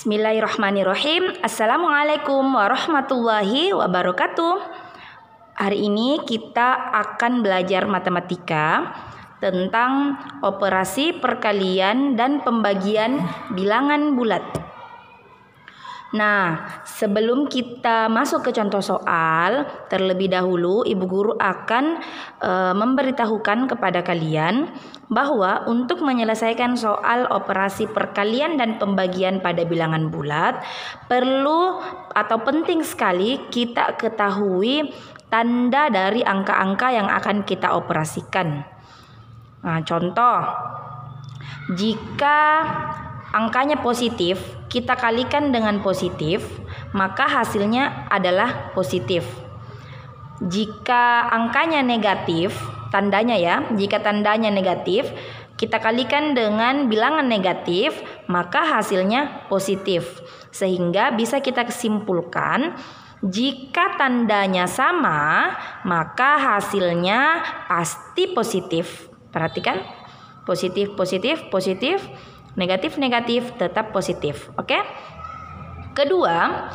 Bismillahirrahmanirrahim. Assalamualaikum warahmatullahi wabarakatuh. Hari ini kita akan belajar matematika tentang operasi perkalian dan pembagian bilangan bulat. Nah, sebelum kita masuk ke contoh soal, terlebih dahulu Ibu Guru akan memberitahukan kepada kalian bahwa untuk menyelesaikan soal operasi perkalian dan pembagian pada bilangan bulat, perlu atau penting sekali kita ketahui tanda dari angka-angka yang akan kita operasikan. Nah, contoh, jika angkanya positif, kita kalikan dengan positif, maka hasilnya adalah positif. Jika angkanya negatif, tandanya ya, jika tandanya negatif, kita kalikan dengan bilangan negatif, maka hasilnya positif. Sehingga bisa kita kesimpulkan, jika tandanya sama, maka hasilnya pasti positif. Perhatikan, positif, positif, positif. Negatif, negatif, tetap positif. Oke? Kedua,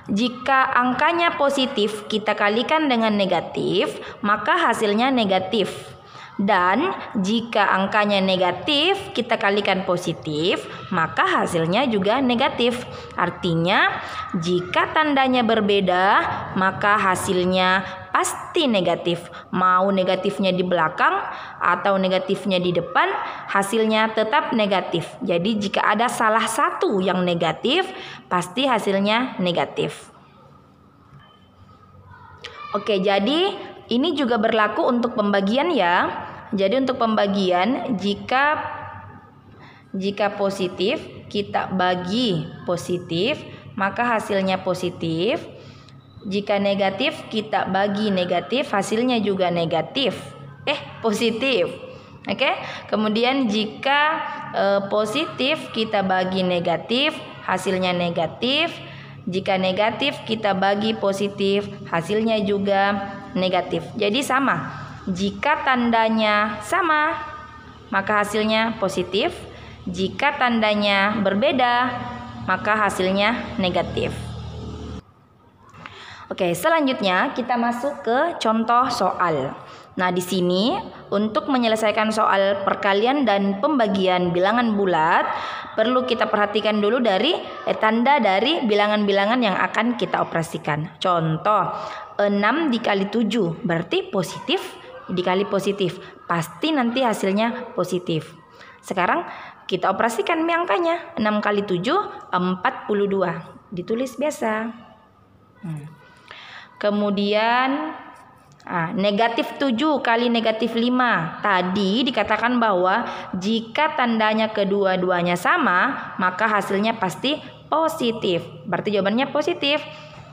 jika angkanya positif kita kalikan dengan negatif, maka hasilnya negatif. Dan jika angkanya negatif kita kalikan positif, maka hasilnya juga negatif. Artinya, jika tandanya berbeda, maka hasilnya pasti negatif. Mau negatifnya di belakang atau negatifnya di depan, hasilnya tetap negatif. Jadi jika ada salah satu yang negatif, pasti hasilnya negatif. Oke, jadi ini juga berlaku untuk pembagian ya. Jadi untuk pembagian, jika positif kita bagi positif, maka hasilnya positif. Jika negatif kita bagi negatif, hasilnya juga negatif. Positif. Oke? Kemudian jika positif kita bagi negatif, hasilnya negatif. Jika negatif kita bagi positif, hasilnya juga negatif. Jadi sama. Jika tandanya sama, maka hasilnya positif. Jika tandanya berbeda, maka hasilnya negatif. Oke, selanjutnya kita masuk ke contoh soal. Nah, di sini untuk menyelesaikan soal perkalian dan pembagian bilangan bulat, perlu kita perhatikan dulu dari tanda dari bilangan-bilangan yang akan kita operasikan. Contoh, 6 dikali 7 berarti positif dikali positif. Pasti nanti hasilnya positif. Sekarang kita operasikan angkanya. 6 kali 7, 42. Ditulis biasa. Kemudian negatif 7 kali negatif 5. Tadi dikatakan bahwa jika tandanya kedua-duanya sama, maka hasilnya pasti positif. Berarti jawabannya positif.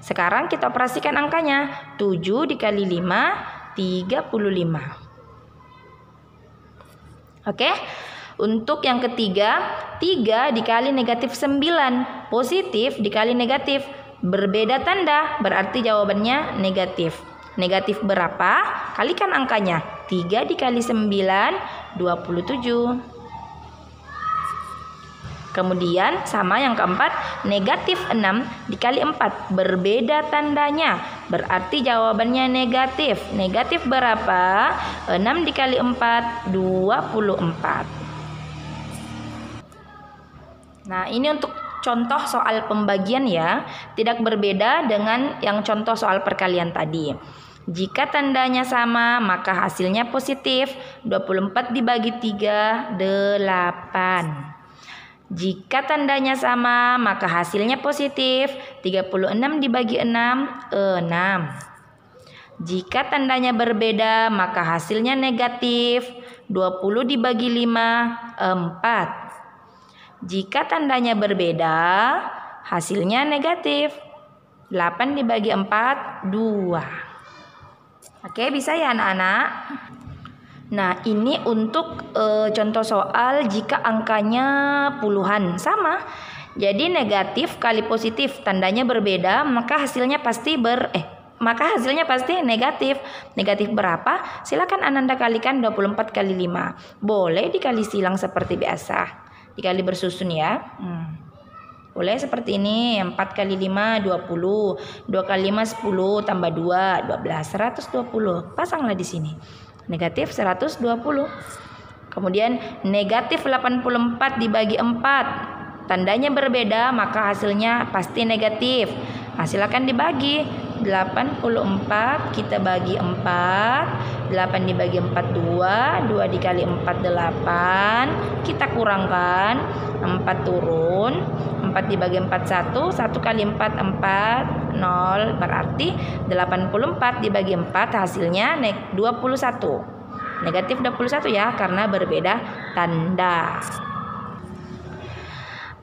Sekarang kita operasikan angkanya. 7 dikali 5, 35. Oke. Untuk yang ketiga, 3 dikali negatif 9. Positif dikali negatif. Berbeda tanda, berarti jawabannya negatif. Negatif berapa? Kalikan angkanya. 3 dikali 9, 27. Kemudian sama yang keempat, negatif 6 dikali 4. Berbeda tandanya, berarti jawabannya negatif. Negatif berapa? 6 dikali 4, 24. Nah, ini untuk contoh soal pembagian ya. Tidak berbeda dengan yang contoh soal perkalian tadi. Jika tandanya sama, maka hasilnya positif. 24 dibagi 3, 8. Jika tandanya sama, maka hasilnya positif. 36 dibagi 6, 6. Jika tandanya berbeda, maka hasilnya negatif. 20 dibagi 5, 4. Jika tandanya berbeda, hasilnya negatif. 8 dibagi 4, 2. Oke, bisa ya anak-anak? Nah, ini untuk contoh soal jika angkanya puluhan. Sama. Jadi negatif kali positif, tandanya berbeda, maka hasilnya pasti negatif. Negatif berapa? Silakan Ananda kalikan 24 kali 5. Boleh dikali silang seperti biasa. Dikali bersusun ya. Boleh seperti ini, 4 kali 5, 20. 2 kali 5, 10, tambah 2, 12, 120. Pasanglah di sini. Negatif 120. Kemudian negatif 84 dibagi 4. Tandanya berbeda, maka hasilnya pasti negatif. Silakan dibagi. 84 kita bagi 4. 8 dibagi 4 2. 2 dikali 4 8. Kita kurangkan. 4 turun. 4 dibagi 4 1. 1 kali 4 4. 0. Berarti 84 dibagi 4 hasilnya 21. Negatif 21 ya, karena berbeda tanda.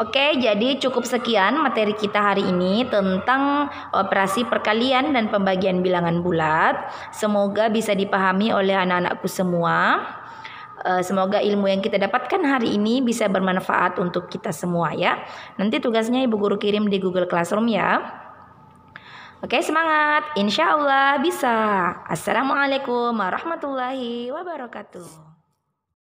Oke, jadi cukup sekian materi kita hari ini tentang operasi perkalian dan pembagian bilangan bulat. Semoga bisa dipahami oleh anak-anakku semua. Semoga ilmu yang kita dapatkan hari ini bisa bermanfaat untuk kita semua ya. Nanti tugasnya Ibu Guru kirim di Google Classroom ya. Oke, semangat. Insya Allah bisa. Assalamualaikum warahmatullahi wabarakatuh.